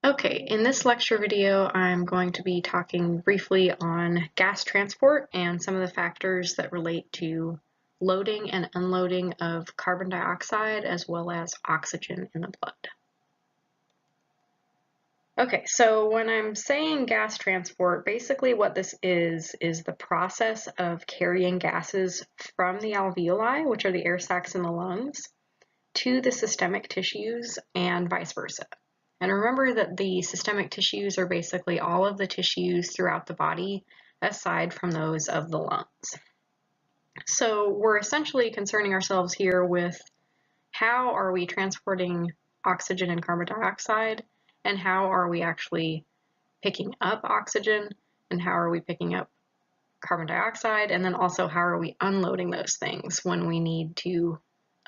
Okay, in this lecture video, I'm going to be talking briefly on gas transport and some of the factors that relate to loading and unloading of carbon dioxide as well as oxygen in the blood. Okay, so when I'm saying gas transport, basically what this is the process of carrying gases from the alveoli, which are the air sacs in the lungs, to the systemic tissues and vice versa. And remember that the systemic tissues are basically all of the tissues throughout the body aside from those of the lungs. So we're essentially concerning ourselves here with how are we transporting oxygen and carbon dioxide, and how are we actually picking up oxygen, and how are we picking up carbon dioxide, and then also how are we unloading those things when we need to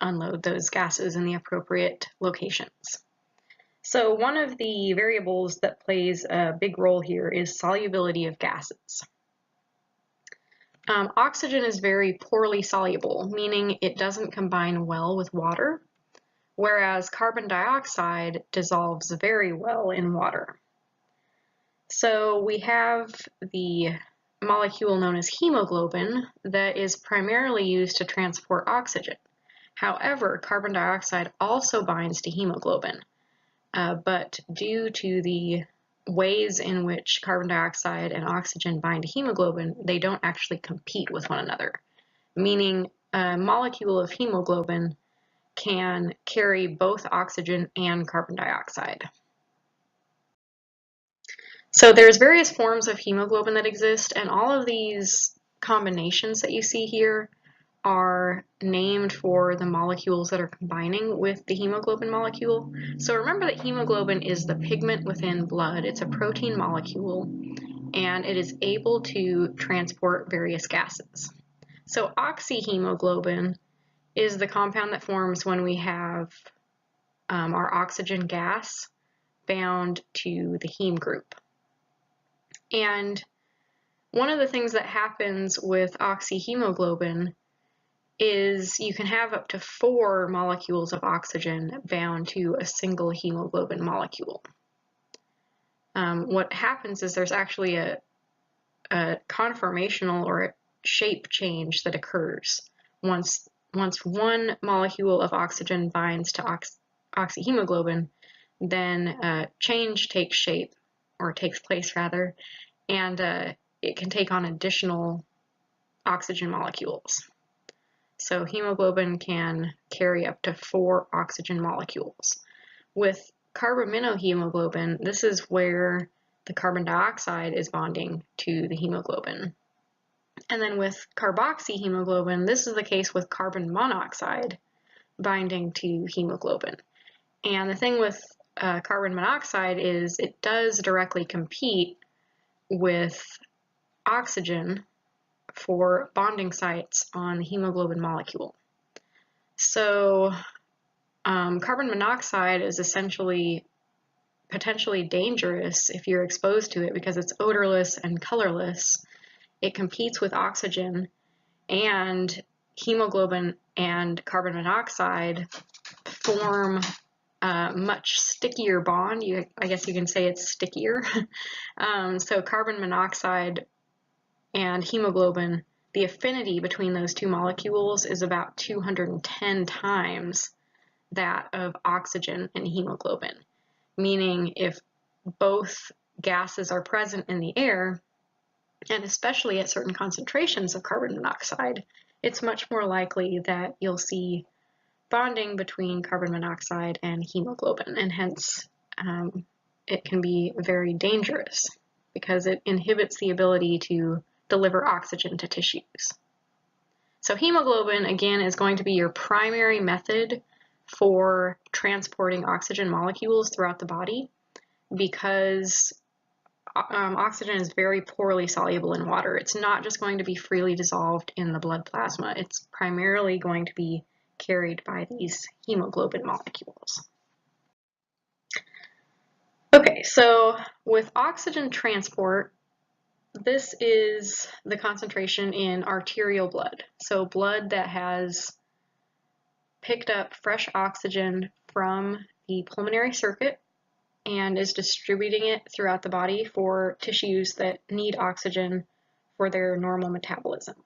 unload those gases in the appropriate locations. So one of the variables that plays a big role here is solubility of gases. Oxygen is very poorly soluble, meaning it doesn't combine well with water, whereas carbon dioxide dissolves very well in water. So we have the molecule known as hemoglobin that is primarily used to transport oxygen. However, carbon dioxide also binds to hemoglobin. But due to the ways in which carbon dioxide and oxygen bind to hemoglobin, they don't actually compete with one another, meaning a molecule of hemoglobin can carry both oxygen and carbon dioxide. So there's various forms of hemoglobin that exist, and all of these combinations that you see here are named for the molecules that are combining with the hemoglobin molecule. So remember that hemoglobin is the pigment within blood. It's a protein molecule, and it is able to transport various gases. So oxyhemoglobin is the compound that forms when we have our oxygen gas bound to the heme group. And one of the things that happens with oxyhemoglobin is you can have up to 4 molecules of oxygen bound to a single hemoglobin molecule. What happens is there's actually a conformational or a shape change that occurs once one molecule of oxygen binds to oxyhemoglobin, then a change takes shape, or takes place rather, and it can take on additional oxygen molecules. So hemoglobin can carry up to 4 oxygen molecules. With carbaminohemoglobin, this is where the carbon dioxide is bonding to the hemoglobin. And then with carboxyhemoglobin, this is the case with carbon monoxide binding to hemoglobin. And the thing with carbon monoxide is it does directly compete with oxygen for bonding sites on the hemoglobin molecule. So carbon monoxide is essentially potentially dangerous if you're exposed to it because it's odorless and colorless. It competes with oxygen, and hemoglobin and carbon monoxide form a much stickier bond. I guess you can say it's stickier. So carbon monoxide and hemoglobin, the affinity between those two molecules is about 210 times that of oxygen and hemoglobin, meaning if both gases are present in the air, and especially at certain concentrations of carbon monoxide, it's much more likely that you'll see bonding between carbon monoxide and hemoglobin, and hence it can be very dangerous because it inhibits the ability to deliver oxygen to tissues. So hemoglobin, again, is going to be your primary method for transporting oxygen molecules throughout the body because oxygen is very poorly soluble in water. It's not just going to be freely dissolved in the blood plasma. It's primarily going to be carried by these hemoglobin molecules. Okay, so with oxygen transport, this is the concentration in arterial blood. So blood that has picked up fresh oxygen from the pulmonary circuit and is distributing it throughout the body for tissues that need oxygen for their normal metabolism.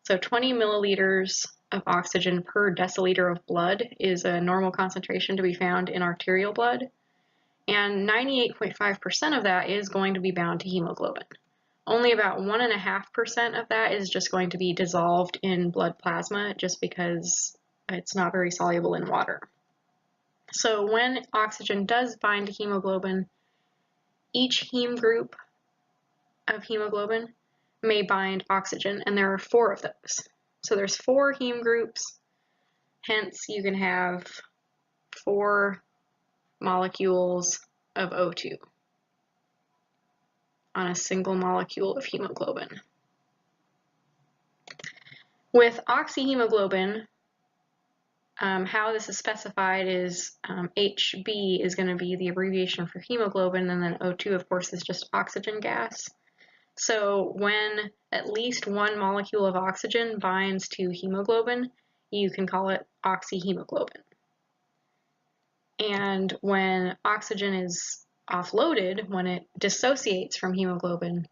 So 20 milliliters of oxygen per deciliter of blood is a normal concentration to be found in arterial blood, and 98.5% of that is going to be bound to hemoglobin. Only about 1.5% of that is just going to be dissolved in blood plasma just because it's not very soluble in water. So when oxygen does bind to hemoglobin, each heme group of hemoglobin may bind oxygen, and there are 4 of those. So there's 4 heme groups, hence you can have 4 molecules of O2 on a single molecule of hemoglobin. With oxyhemoglobin, how this is specified is HB is going to be the abbreviation for hemoglobin, and then O2, of course, is just oxygen gas. So when at least 1 molecule of oxygen binds to hemoglobin, you can call it oxyhemoglobin. And when oxygen is offloaded, when it dissociates from hemoglobin,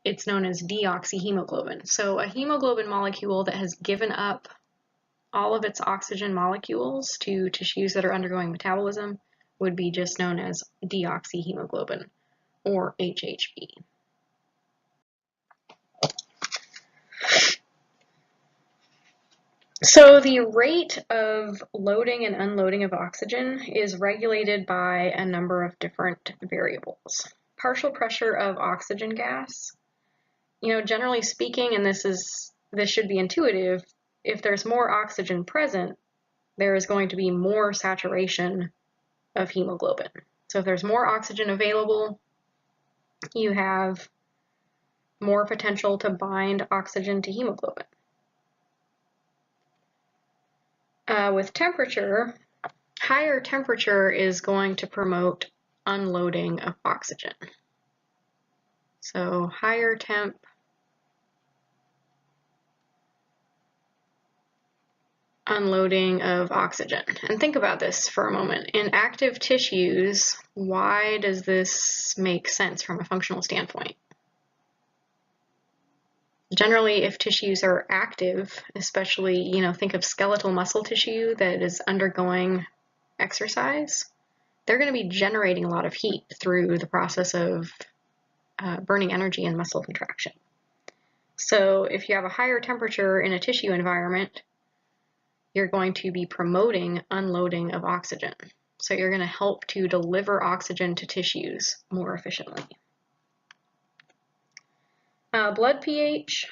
it's known as deoxyhemoglobin. So a hemoglobin molecule that has given up all of its oxygen molecules to tissues that are undergoing metabolism would be just known as deoxyhemoglobin, or HHB. So the rate of loading and unloading of oxygen is regulated by a number of different variables. Partial pressure of oxygen gas. Generally speaking, and this should be intuitive, if there's more oxygen present, there is going to be more saturation of hemoglobin. So if there's more oxygen available, you have more potential to bind oxygen to hemoglobin. With temperature, higher temperature is going to promote unloading of oxygen. So higher temp, unloading of oxygen. And think about this for a moment. In active tissues, why does this make sense from a functional standpoint? Generally, if tissues are active, especially, think of skeletal muscle tissue that is undergoing exercise, they're going to be generating a lot of heat through the process of burning energy and muscle contraction. So if you have a higher temperature in a tissue environment, you're going to be promoting unloading of oxygen. So you're going to help to deliver oxygen to tissues more efficiently. Blood pH.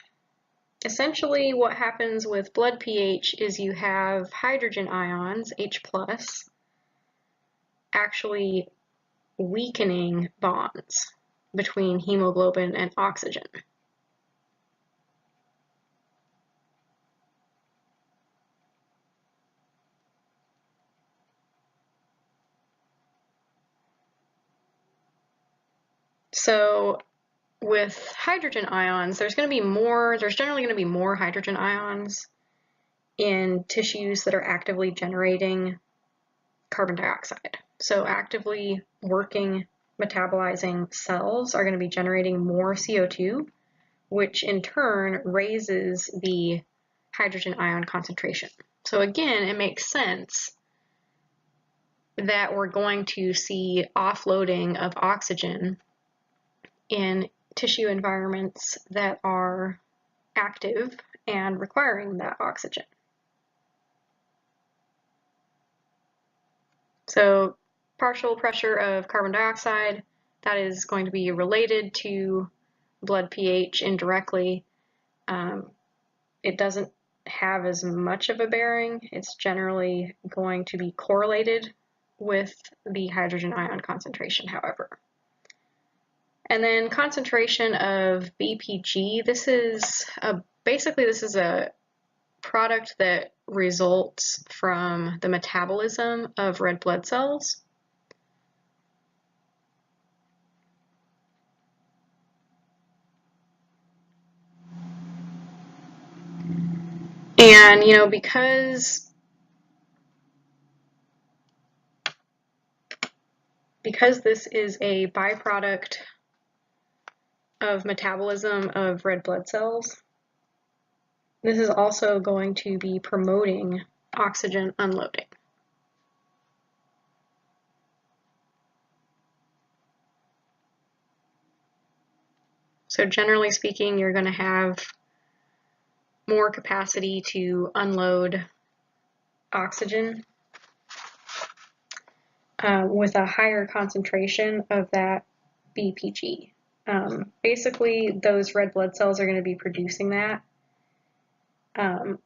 Essentially what happens with blood pH is you have hydrogen ions, H+, actually weakening bonds between hemoglobin and oxygen. So with hydrogen ions, there's generally going to be more hydrogen ions in tissues that are actively generating carbon dioxide. So actively working, metabolizing cells are going to be generating more CO2, which in turn raises the hydrogen ion concentration. So again, it makes sense that we're going to see offloading of oxygen in tissue environments that are active and requiring that oxygen. So partial pressure of carbon dioxide, that is going to be related to blood pH indirectly. It doesn't have as much of a bearing. It's generally going to be correlated with the hydrogen ion concentration, however. And then concentration of BPG, this is a product that results from the metabolism of red blood cells. And, because because this is a byproduct of metabolism of red blood cells, this is also going to be promoting oxygen unloading. So generally speaking, you're going to have more capacity to unload oxygen with a higher concentration of that BPG. Basically, those red blood cells are going to be producing that, and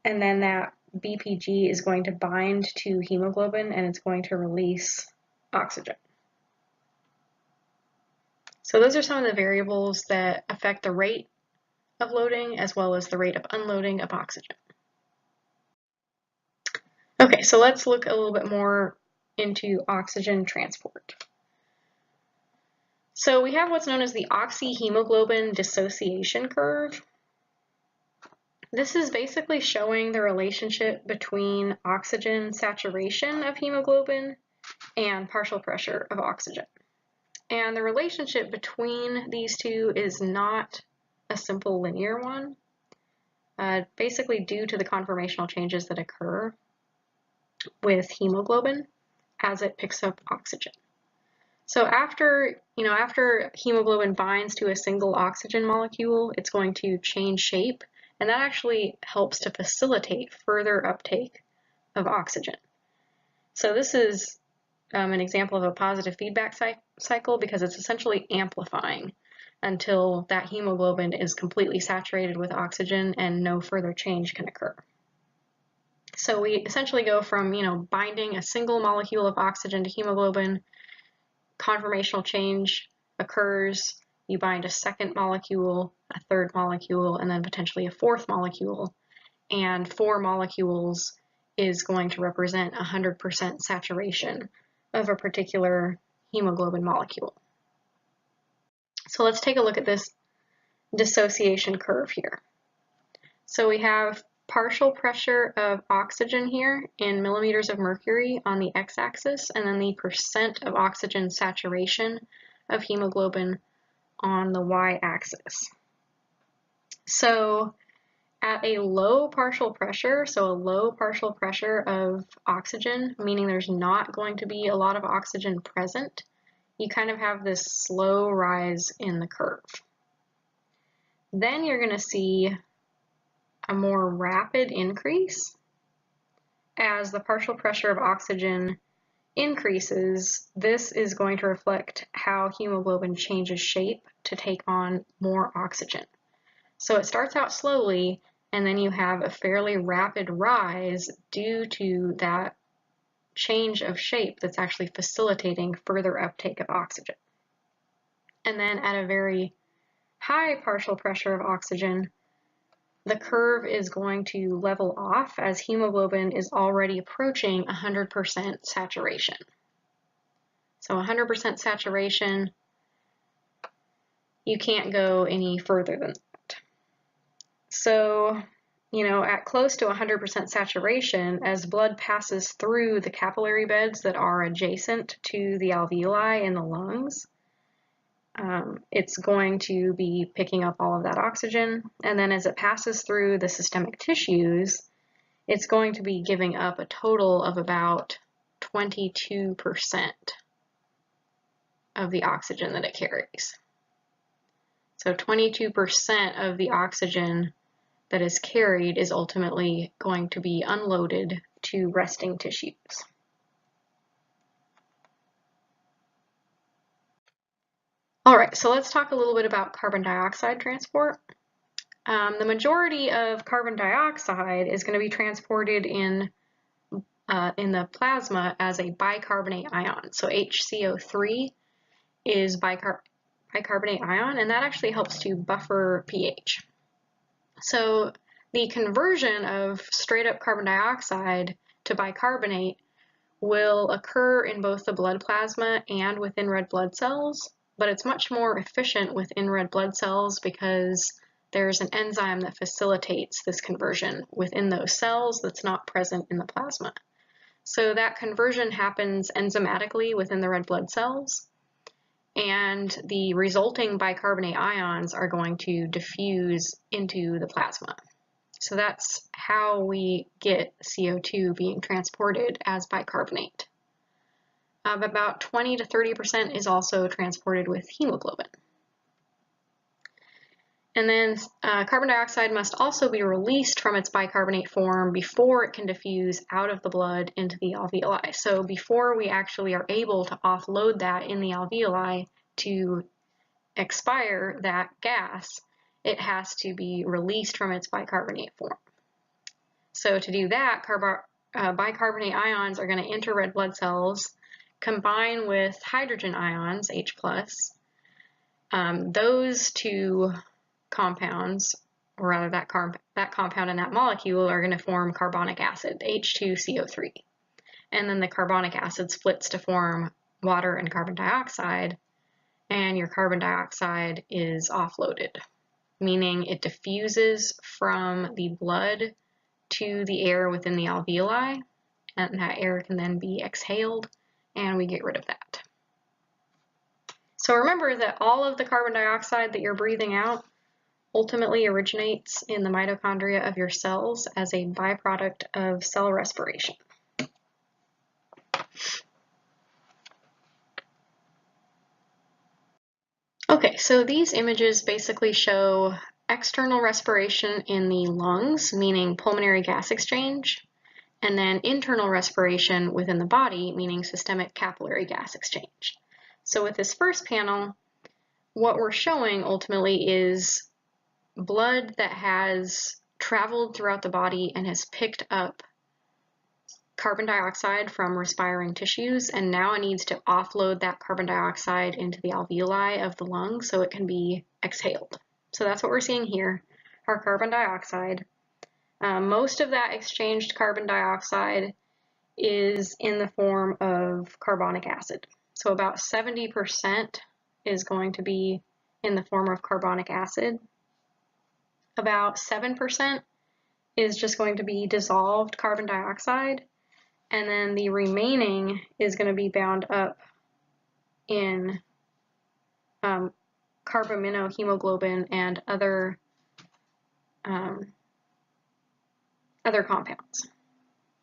then that BPG is going to bind to hemoglobin and it's going to release oxygen. So those are some of the variables that affect the rate of loading as well as the rate of unloading of oxygen. Okay, so let's look a little bit more into oxygen transport. So we have what's known as the oxyhemoglobin dissociation curve. This is basically showing the relationship between oxygen saturation of hemoglobin and partial pressure of oxygen. And the relationship between these two is not a simple linear one, basically due to the conformational changes that occur with hemoglobin as it picks up oxygen. So after hemoglobin binds to a single oxygen molecule, it's going to change shape, and that actually helps to facilitate further uptake of oxygen. So this is an example of a positive feedback cycle because it's essentially amplifying until that hemoglobin is completely saturated with oxygen and no further change can occur. So we essentially go from, binding a single molecule of oxygen to hemoglobin, conformational change occurs, you bind a second molecule, a third molecule, and then potentially a fourth molecule, and 4 molecules is going to represent 100% saturation of a particular hemoglobin molecule. So let's take a look at this dissociation curve here. So we have partial pressure of oxygen here in millimeters of mercury on the x-axis, and then the percent of oxygen saturation of hemoglobin on the y-axis. So at a low partial pressure, so a low partial pressure of oxygen, meaning there's not going to be a lot of oxygen present, you kind of have this slow rise in the curve. Then you're going to see a more rapid increase as the partial pressure of oxygen increases. This is going to reflect how hemoglobin changes shape to take on more oxygen. So it starts out slowly, and then you have a fairly rapid rise due to that change of shape that's actually facilitating further uptake of oxygen. And then at a very high partial pressure of oxygen, the curve is going to level off as hemoglobin is already approaching 100% saturation. So 100% saturation, you can't go any further than that. So, at close to 100% saturation, as blood passes through the capillary beds that are adjacent to the alveoli in the lungs, it's going to be picking up all of that oxygen, and then as it passes through the systemic tissues, it's going to be giving up a total of about 22% of the oxygen that it carries. So 22% of the oxygen that is carried is ultimately going to be unloaded to resting tissues. All right, so let's talk a little bit about carbon dioxide transport. The majority of carbon dioxide is going to be transported in the plasma as a bicarbonate ion. So HCO3 is bicarbonate ion, and that actually helps to buffer pH. So the conversion of straight up carbon dioxide to bicarbonate will occur in both the blood plasma and within red blood cells, but it's much more efficient within red blood cells because there's an enzyme that facilitates this conversion within those cells that's not present in the plasma. So that conversion happens enzymatically within the red blood cells, and the resulting bicarbonate ions are going to diffuse into the plasma. So that's how we get CO2 being transported as bicarbonate. About 20 to 30% is also transported with hemoglobin. And then carbon dioxide must also be released from its bicarbonate form before it can diffuse out of the blood into the alveoli. So before we actually are able to offload that in the alveoli to expire that gas, it has to be released from its bicarbonate form. So to do that, bicarbonate ions are going to enter red blood cells, combine with hydrogen ions, H+. Those two compounds, or rather that compound and that molecule, are going to form carbonic acid, H2CO3. And then the carbonic acid splits to form water and carbon dioxide, and your carbon dioxide is offloaded, meaning it diffuses from the blood to the air within the alveoli, and that air can then be exhaled, and we get rid of that. So remember that all of the carbon dioxide that you're breathing out ultimately originates in the mitochondria of your cells as a byproduct of cell respiration. Okay, so these images basically show external respiration in the lungs, meaning pulmonary gas exchange, and then internal respiration within the body, meaning systemic capillary gas exchange. So with this first panel, what we're showing ultimately is blood that has traveled throughout the body and has picked up carbon dioxide from respiring tissues, and now it needs to offload that carbon dioxide into the alveoli of the lung so it can be exhaled. So that's what we're seeing here, our carbon dioxide. Most of that exchanged carbon dioxide is in the form of carbonic acid. So about 70% is going to be in the form of carbonic acid. About 7% is just going to be dissolved carbon dioxide, and then the remaining is going to be bound up in carbaminohemoglobin and other compounds.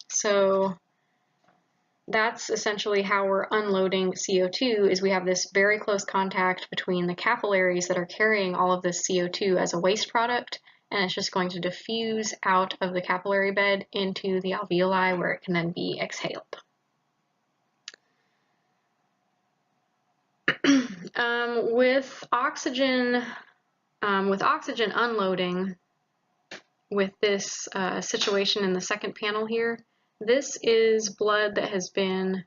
So that's essentially how we're unloading CO2, is we have this very close contact between the capillaries that are carrying all of this CO2 as a waste product, and it's just going to diffuse out of the capillary bed into the alveoli where it can then be exhaled. With oxygen unloading, with this situation in the second panel here, this is blood that has been,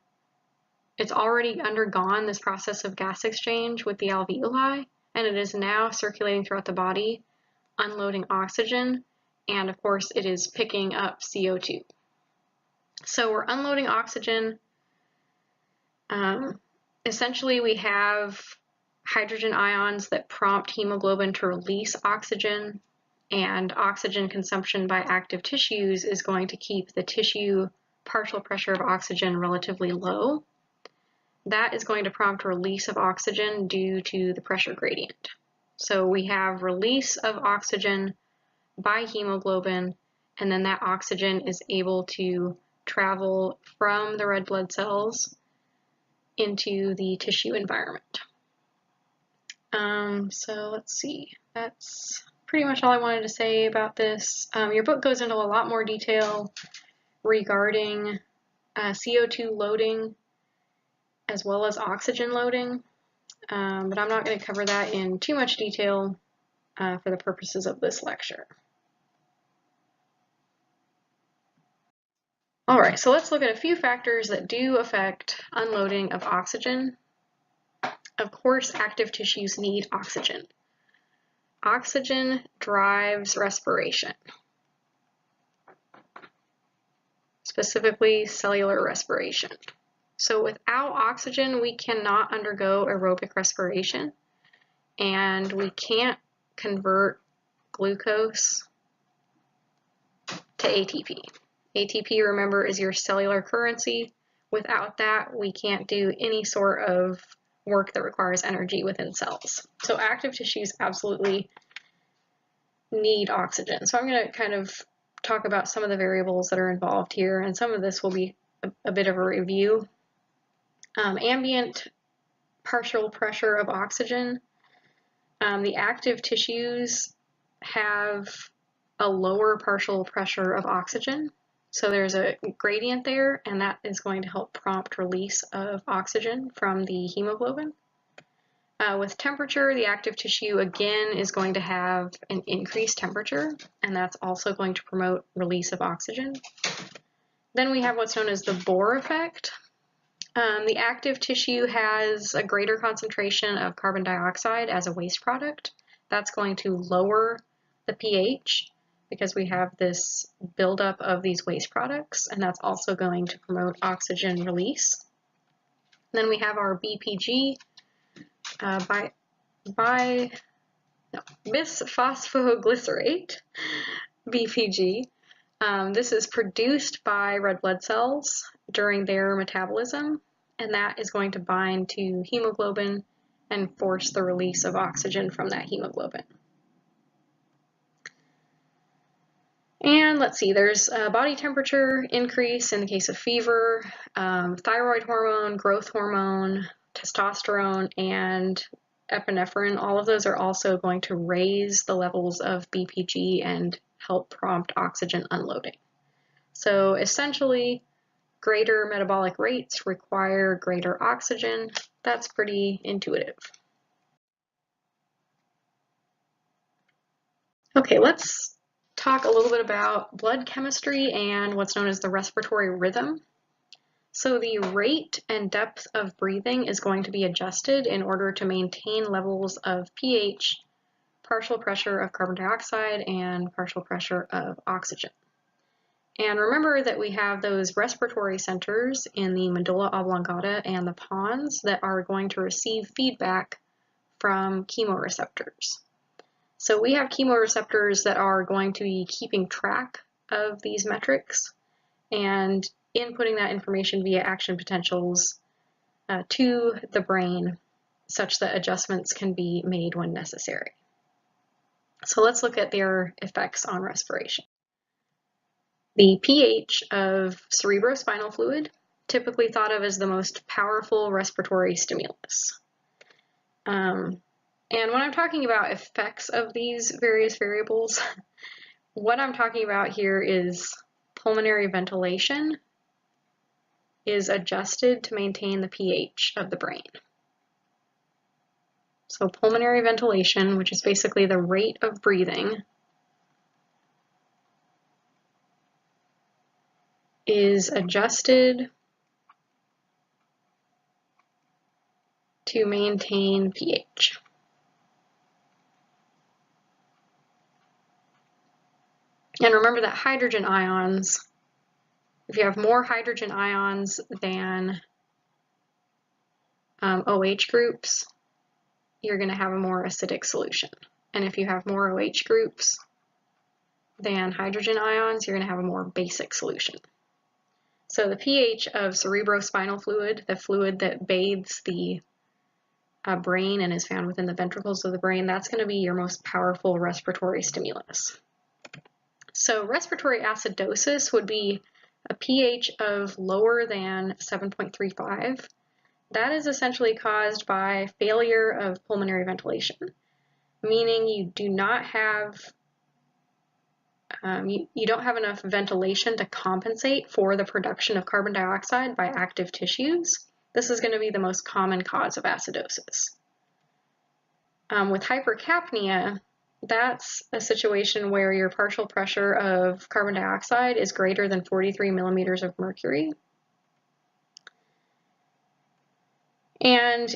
it's already undergone this process of gas exchange with the alveoli, and it is now circulating throughout the body, unloading oxygen, and of course it is picking up CO2. So we're unloading oxygen. Essentially we have hydrogen ions that prompt hemoglobin to release oxygen, and oxygen consumption by active tissues is going to keep the tissue partial pressure of oxygen relatively low. That is going to prompt release of oxygen due to the pressure gradient. So we have release of oxygen by hemoglobin, and then that oxygen is able to travel from the red blood cells into the tissue environment. So let's see, that's pretty much all I wanted to say about this. Your book goes into a lot more detail regarding CO2 loading as well as oxygen loading, but I'm not going to cover that in too much detail for the purposes of this lecture. Alright, so let's look at a few factors that do affect unloading of oxygen. Of course, active tissues need oxygen. Oxygen drives respiration, specifically cellular respiration. So without oxygen, we cannot undergo aerobic respiration, and we can't convert glucose to ATP. ATP, remember, is your cellular currency. Without that, we can't do any sort of work that requires energy within cells. So active tissues absolutely need oxygen. So I'm going to kind of talk about some of the variables that are involved here, and some of this will be a bit of a review. Ambient partial pressure of oxygen. The active tissues have a lower partial pressure of oxygen. So there's a gradient there, and that is going to help prompt release of oxygen from the hemoglobin. With temperature, the active tissue again is going to have an increased temperature, and that's also going to promote release of oxygen. Then we have what's known as the Bohr effect. The active tissue has a greater concentration of carbon dioxide as a waste product. That's going to lower the pH because we have this buildup of these waste products, and that's also going to promote oxygen release. Then we have our BPG, bisphosphoglycerate, BPG. This is produced by red blood cells during their metabolism, and that is going to bind to hemoglobin and force the release of oxygen from that hemoglobin. And let's see, there's a body temperature increase in the case of fever, thyroid hormone, growth hormone, testosterone, and epinephrine. All of those are also going to raise the levels of BPG and help prompt oxygen unloading. So essentially, greater metabolic rates require greater oxygen. That's pretty intuitive. Okay, let's talk a little bit about blood chemistry and what's known as the respiratory rhythm. So the rate and depth of breathing is going to be adjusted in order to maintain levels of pH, partial pressure of carbon dioxide, and partial pressure of oxygen. And remember that we have those respiratory centers in the medulla oblongata and the pons that are going to receive feedback from chemoreceptors. So we have chemoreceptors that are going to be keeping track of these metrics and inputting that information via action potentials to the brain such that adjustments can be made when necessary. So let's look at their effects on respiration. The pH of cerebrospinal fluid, typically thought of as the most powerful respiratory stimulus. And when I'm talking about effects of these various variables, what I'm talking about here is pulmonary ventilation is adjusted to maintain the pH of the brain. So pulmonary ventilation, which is basically the rate of breathing, is adjusted to maintain pH. And remember that hydrogen ions, if you have more hydrogen ions than OH groups, you're going to have a more acidic solution. And if you have more OH groups than hydrogen ions, you're going to have a more basic solution. So the pH of cerebrospinal fluid, the fluid that bathes the brain and is found within the ventricles of the brain, that's going to be your most powerful respiratory stimulus. So respiratory acidosis would be a pH of lower than 7.35. That is essentially caused by failure of pulmonary ventilation, meaning you do not have you don't have enough ventilation to compensate for the production of carbon dioxide by active tissues. This is going to be the most common cause of acidosis. With hypercapnia, that's a situation where your partial pressure of carbon dioxide is greater than 43 millimeters of mercury. And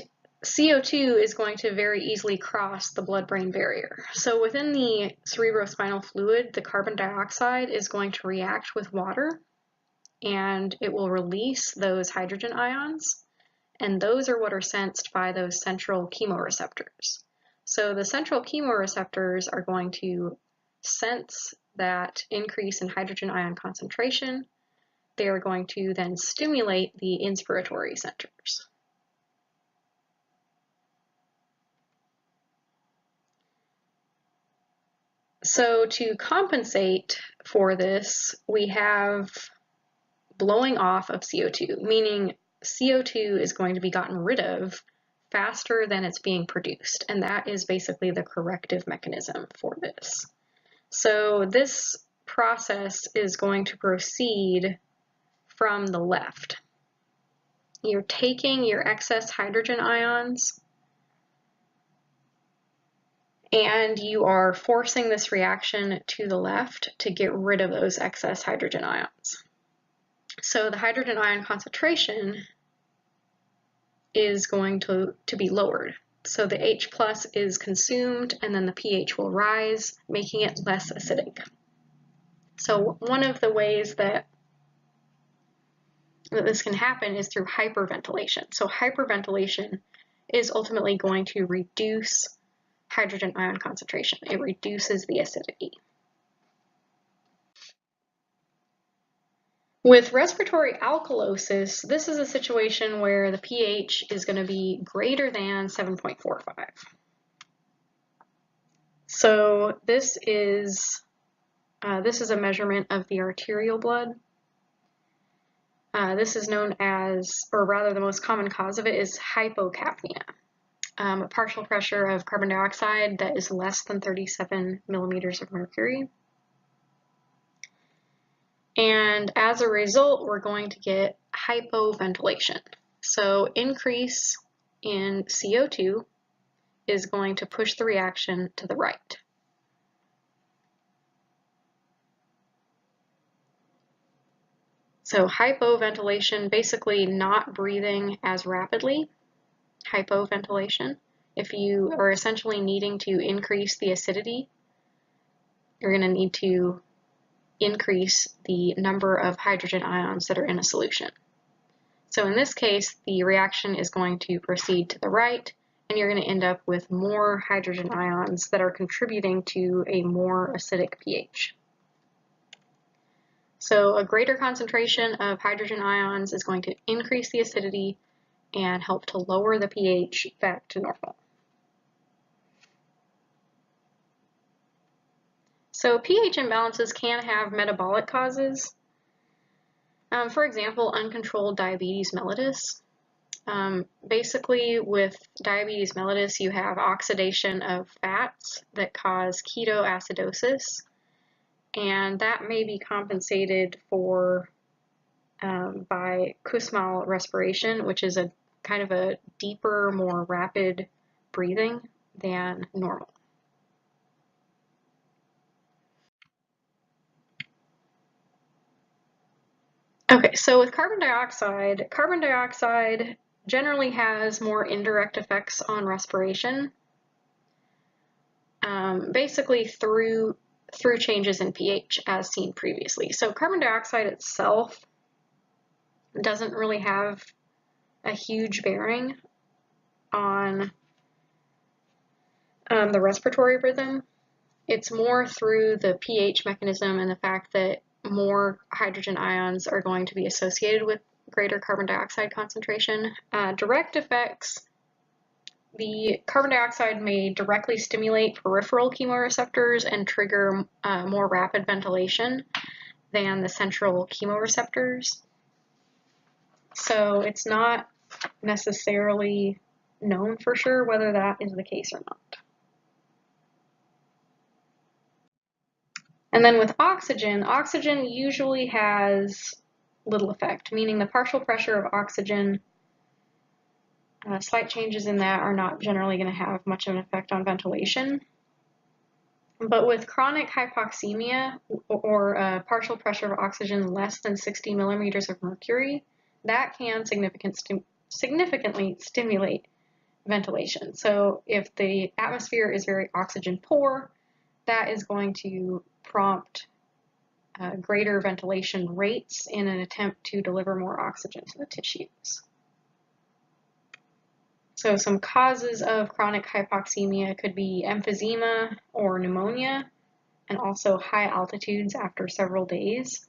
CO2 is going to very easily cross the blood-brain barrier. So within the cerebrospinal fluid, the carbon dioxide is going to react with water, and it will release those hydrogen ions, and those are what are sensed by those central chemoreceptors. So the central chemoreceptors are going to sense that increase in hydrogen ion concentration, they are going to then stimulate the inspiratory centers. So to compensate for this, we have blowing off of CO2, meaning CO2 is going to be gotten rid of faster than it's being produced, and that is basically the corrective mechanism for this. So this process is going to proceed from the left. You're taking your excess hydrogen ions and you are forcing this reaction to the left to get rid of those excess hydrogen ions. So the hydrogen ion concentration is going to be lowered. So the H plus is consumed and then the pH will rise, making it less acidic. So one of the ways that this can happen is through hyperventilation. So hyperventilation is ultimately going to reduce hydrogen ion concentration. It reduces the acidity. With respiratory alkalosis, this is a situation where the pH is going to be greater than 7.45. So this is a measurement of the arterial blood. This is known as, or rather the most common cause of it is hypocapnia, a partial pressure of carbon dioxide that is less than 37 millimeters of mercury. And as a result, we're going to get hypoventilation. So increase in CO2 is going to push the reaction to the right. So hypoventilation, basically not breathing as rapidly, hypoventilation. If you are essentially needing to increase the acidity, you're going to need to increase the number of hydrogen ions that are in a solution. So in this case, the reaction is going to proceed to the right, and you're going to end up with more hydrogen ions that are contributing to a more acidic pH. So a greater concentration of hydrogen ions is going to increase the acidity and help to lower the pH back to normal. So pH imbalances can have metabolic causes. For example, uncontrolled diabetes mellitus. Basically, with diabetes mellitus, you have oxidation of fats that cause ketoacidosis, and that may be compensated for by Kussmaul respiration, which is a kind of a deeper, more rapid breathing than normal. Okay, so with carbon dioxide generally has more indirect effects on respiration, basically through changes in pH as seen previously. So carbon dioxide itself doesn't really have a huge bearing on the respiratory rhythm. It's more through the pH mechanism and the fact that more hydrogen ions are going to be associated with greater carbon dioxide concentration. Direct effects, the carbon dioxide may directly stimulate peripheral chemoreceptors and trigger more rapid ventilation than the central chemoreceptors. So it's not necessarily known for sure whether that is the case or not. And then with oxygen, oxygen usually has little effect, meaning the partial pressure of oxygen, slight changes in that are not generally going to have much of an effect on ventilation. But with chronic hypoxemia or partial pressure of oxygen less than 60 millimeters of mercury, that can significantly stimulate ventilation. So if the atmosphere is very oxygen poor, that is going to prompt greater ventilation rates in an attempt to deliver more oxygen to the tissues. So some causes of chronic hypoxemia could be emphysema or pneumonia, and also high altitudes after several days.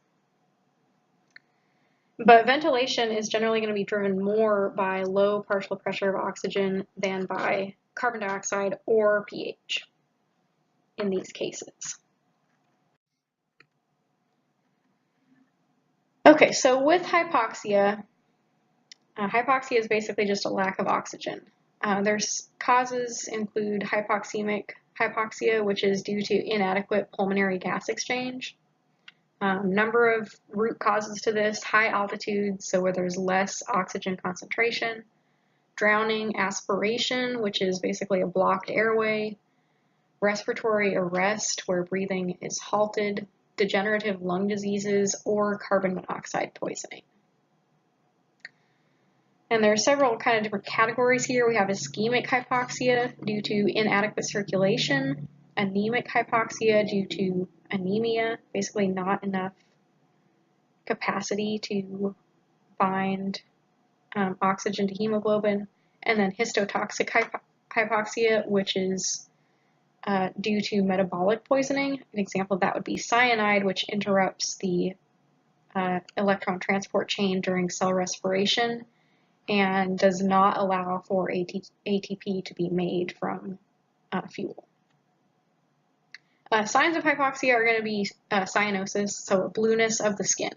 But ventilation is generally going to be driven more by low partial pressure of oxygen than by carbon dioxide or pH in these cases. Okay, so with hypoxia, hypoxia is basically just a lack of oxygen. There's causes include hypoxemic hypoxia, which is due to inadequate pulmonary gas exchange. Number of root causes to this: high altitudes, so where there's less oxygen concentration; drowning; aspiration, which is basically a blocked airway; respiratory arrest, where breathing is halted; degenerative lung diseases; or carbon monoxide poisoning. And there are several kind of different categories here. We have ischemic hypoxia due to inadequate circulation, anemic hypoxia due to anemia, basically not enough capacity to bind oxygen to hemoglobin, and then histotoxic hypoxia, which is due to metabolic poisoning. An example of that would be cyanide, which interrupts the electron transport chain during cell respiration and does not allow for ATP to be made from fuel. Signs of hypoxia are going to be cyanosis, so a blueness of the skin.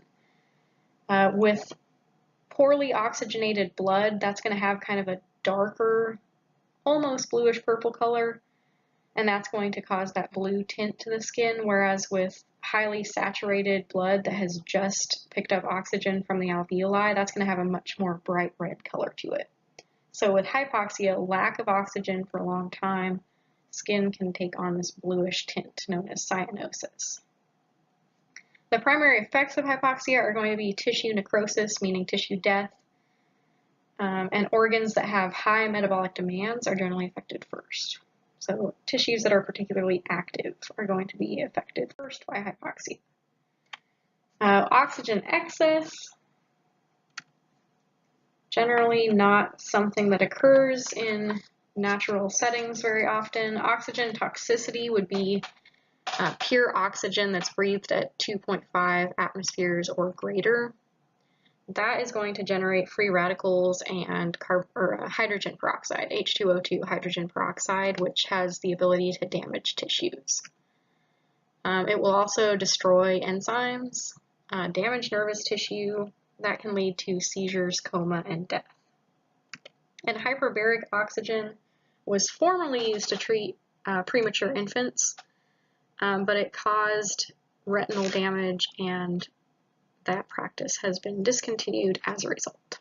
With poorly oxygenated blood, that's going to have kind of a darker, almost bluish purple color, and that's going to cause that blue tint to the skin, whereas with highly saturated blood that has just picked up oxygen from the alveoli, that's going to have a much more bright red color to it. So with hypoxia, lack of oxygen for a long time, skin can take on this bluish tint known as cyanosis. The primary effects of hypoxia are going to be tissue necrosis, meaning tissue death, and organs that have high metabolic demands are generally affected first. So tissues that are particularly active are going to be affected first by hypoxia. Oxygen excess, generally not something that occurs in natural settings very often. Oxygen toxicity would be pure oxygen that's breathed at 2.5 atmospheres or greater. That is going to generate free radicals and hydrogen peroxide, H2O2 hydrogen peroxide, which has the ability to damage tissues. It will also destroy enzymes, damage nervous tissue. That can lead to seizures, coma, and death. And hyperbaric oxygen was formerly used to treat premature infants, but it caused retinal damage, and that practice has been discontinued as a result.